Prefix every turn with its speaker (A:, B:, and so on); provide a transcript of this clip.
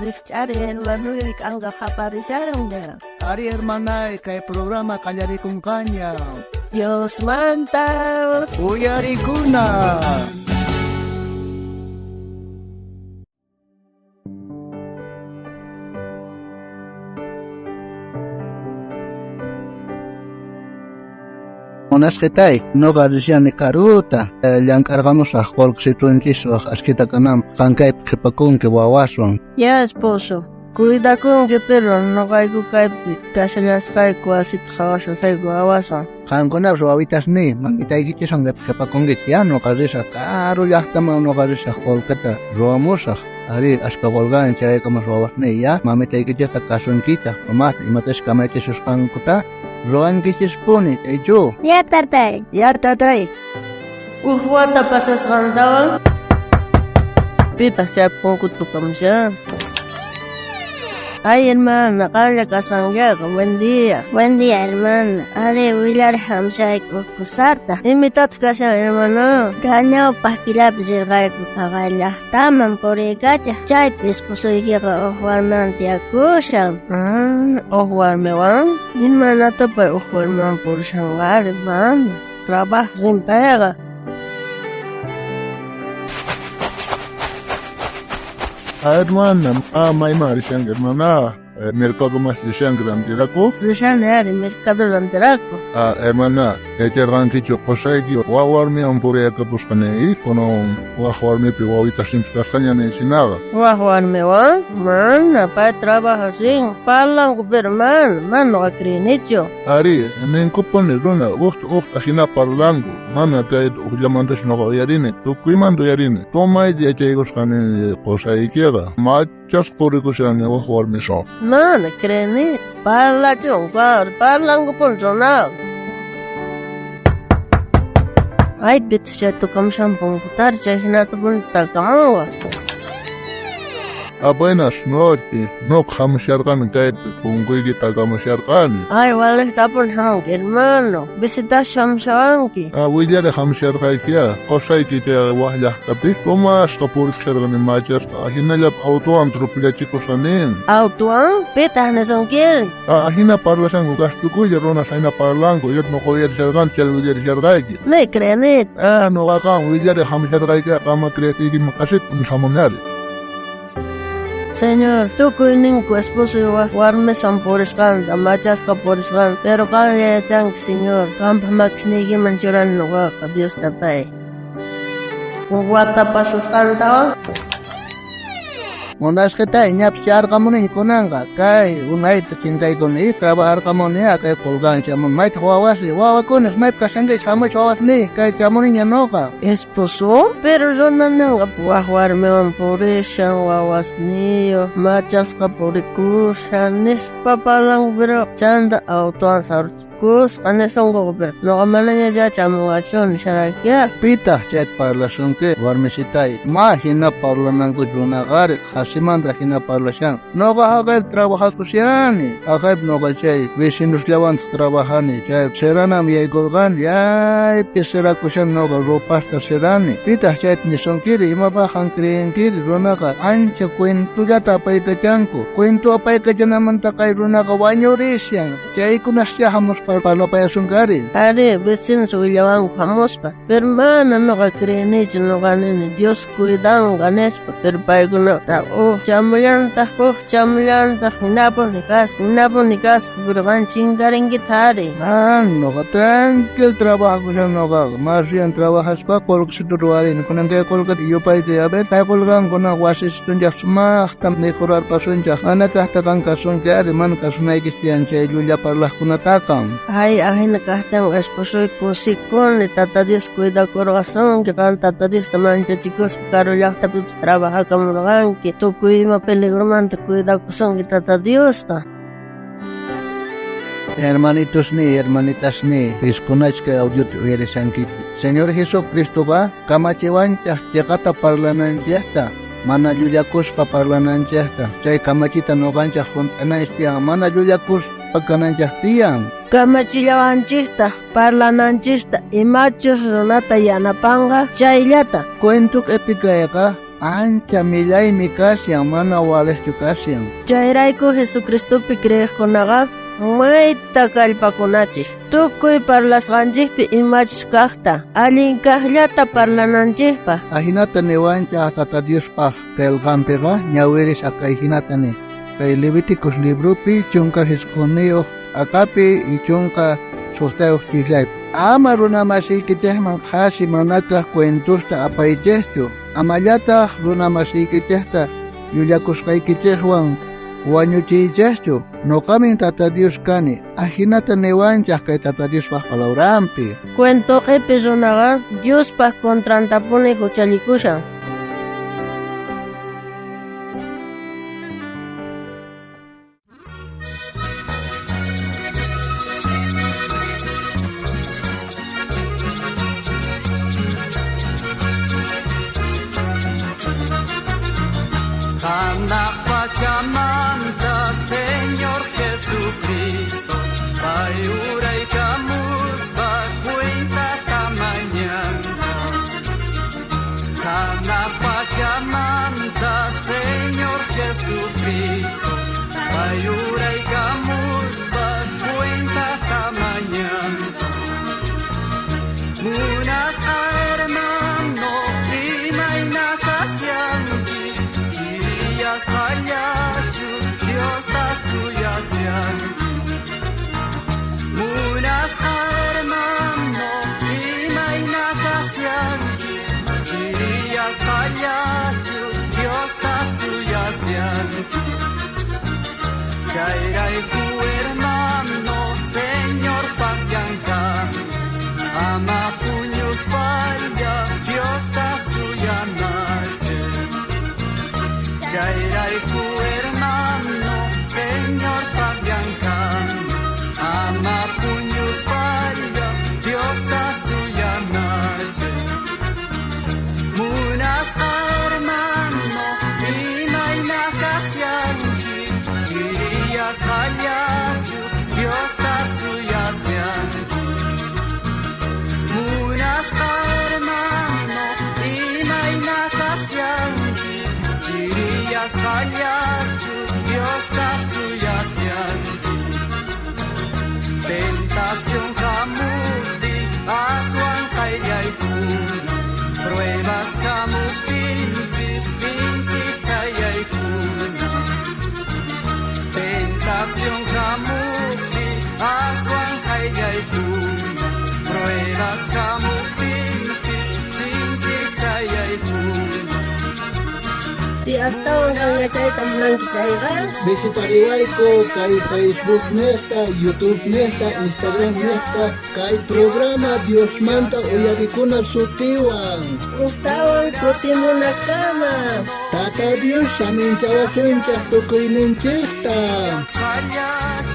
A: Richard hermano y anga aparecieron ya.
B: Ari hermana, que programa Kanyari con Caña.
A: Dios manta.
B: Uyari Kuna. Unas getay, no garisian karuta, le encargamos a Jorge Situenchiso, Asquita Canam, Hankai Kepacun, que Wawason.
A: Ya, esposo. Cuida con que pero no caigo caipi, casi las caigo así trabajo, caigo awason.
B: Hankonab, su habitas ni, mamita y gichison de Kepacun, ya no garisa, caro ya estamos no garisa, Jorgeta, Romusa. Ari, hasta colgar chay como robas ni ya, mamita y gichista casunquita, mamá, y mates camete sus pancuta. Roan gichis puni, yo.
A: Ya tatay. Uhuata pasas gandawan. Pita siya pong kutukam siya. Ay, hermana, kaya kasangya ka. Buen día.
C: Buen día, hermano. Ale, Willar Hamshay Kusata.
A: Imitat ka siya, hermano.
C: Ganyo pakilap zirgay kupagala. Taman porigacha. Chay pispusoy kira ohuarman tiyakushan.
A: Ohuarme wan. Hermana tapay ohuarman por shangar, hermano. Trabajo sin pega.
D: Hermana, may marishan hermana, mercado más de sangran tiraco.
A: Rishan eri mercado lanteraco.
D: Hermana, ranticho cosaiki, wawarmi ampure ka buscane, kono wawarmi pe wawita sin castaña ni sinaga.
A: Ohuarme wan. Man, apay trabajo sin. Palang ko pero man no akrinicho.
D: Ari, nen kupone rona, ajina parlango. Mana te llamantes no yarine, tu cuimando yarine. Toma y de chegos cane cosaiki. Machas coricushan wawarmi so.
A: Man, kreni. Parla chungkar, palang ko ponjonal. Ay, bit siya to kamshan pong putar siya hinatapon tagawa.
D: Buenas noches, no kamusharkan kahit pungkoy kita kamusharkan.
A: Ay, wala tapon hang, hermano. Bisita siyam siyanki.
D: William kamusharkay kaya, kosay kita wahlah tapi, kumas kapurik sharkan ni machas, hinalap auto antropilya chikos kanin.
A: Autuan? Pitah na songkiri.
D: Hina parlasang gasto ko, yarona sa hina parlang ko, yun makoyar sharkan, chal William sharkay.
A: Nay, krenit.
D: No kakang, William kamusharkay kaya, kama kreatigin makasit, samonari.
A: Señor, tú kuinin ko esposo iwa warme san poriskan, damachas ka poriskan, pero kaya chang señor, kampa magsnigi manchuran nuwa ka Dios tatay. Wata pasaskan tao?
B: Unas getay, nyap siar kamu ni kunanga, kay unay cintai kuni, trabajar kamu ni kay colgan siya may tawawasi, wawakunas may kasangay sama chawas ni, kay kamu ni nyanoka.
A: Esposo? Pero zonan nga warme man porishan, wawas niyo, machas ka porikusan, nispa palang biro, chanda autuan sarut. Kus, anesong ko pero no kamala niya dyan chamuasyon siya
B: Pita chat parlasyon ke warmisitay ma hina parlanang ko junagari khasiman da hina parlasyan no kahagay trabajas ko siyani akay no kasi vecinos lawan trabajani chay serana mi golgan ya pisera ko siya no ropas ta serani pita chat ni sonkiri imaba hangkrin kiri runaka ancha kwento ya tapay ka tiyanko kwento apay ka dyan naman takay runaka wanyorisyan chay kunasya hamos Palo pa yung gari.
A: Ari, besin sa wilawan kamos pa. Pero man, ano ka krenit, no kanin, Diyos kuidang ganes pa. Pero pa yung tao, chamulyan tako, hinapon ni kas, pero kan chingaring gitari.
B: No ka, tranquil trabaho siya, no ka. Mas yan, trabajas pa, kolok si turuarin. Kung nang kaya kolok iyo pa ito, yabe, tayo kolokang ko na wasis itong jak smak, tam may kurar pa sun jak. Anak kahtakang kasun kaya, man kasunay kistiyan siya, iluya parlah kunatakang.
A: Ay, akin nakahitang esposo ko sikon, tata Dios cuida corazón, que kan tata Dios taman siya chicos, karo yak tapi trabaja kamuragan, que tu cuida peligro man, te cuida kusong kita tata Dios ta.
B: Hermanitos ni, hermanitas ni, piskunach ka audio eres angkit. Señor Jesucristo ba, kamachiwan chakata parlanan chasta. Mana yuyakus pa parlanan chasta. Chay kamachita no gancha juntana istiang, mana yuyakus pagkanan chastiang.
A: Kamachillawanchista, parlananchista, y machos sonata yanapanga, chaylata.
B: Cuentuk epikayaka, ancha millaymi kasyan mana waleschu kasyan.
A: Chayrayku Jesucristopi kriyiqkunaqa mayta kallpakunachik. Tukuy parlasqanchikpi imachis kaqta allin kaqllata parlananchikpaq.
B: Ahinata niwancha tata Diospaq qillqanpiqa ñawiris akay hinatani. Kay Levíticos librupi chunka Hisquniyuq akapi y chunka sustayuq chiklaypi. Ama runamasiykichikman qasi manataq cuentusta apaychikchu. Amallataq runamasiykichikta yullakusqaykichikwan wañuchiychikchu. Nuqamin tata Dios kani. Ahinata niwanchaq kay tata Diospaq palawranpi.
A: Cuento q'ipi runaqa Diospaq contrantapuni huchalikushan.
E: Anak pachamanta Señor Jesucristo, payuray kamus cuenta tamañanta. Anak pachamanta Señor Jesucristo, payuray kamus cuenta tamañanta. Munas hermano imay nakasyanki, Chirias hallachu Dios asuyasyanki. Munas hermano imay nakasyanki, Chirias hallachu Dios asuyasyanki. Chayrayku hermano Señor pagyankan, ama puños falla Dios asuyanache. Chayrayku hermano Señor pagyankan, ama puños falla Dios asuyanache. Munas hermano imay nakasyanki, chirias hallachu Dios asuyasyanki. Munas hermano imay nakasyanki, chirias hallachu Dios asuyasyanki. Tentación kamuti aswan kayyaykuna, pruebas kamutinpi sinchi sayaykuna. Tentación kamuti aswan kayyaykuna, pruebas kamutinpi sinchi sayaykuna.
A: Si astawan kangachayta munankichayqa
B: Visitariwayku kay Facebook nesta, YouTube nesta, Instagram nesta, kay programa Dios manta uyarikuna sutiwan.
A: ustawan kutimunakama.
B: Tata Dios saminchawasunchaq tukuyninchikta.
E: Fallas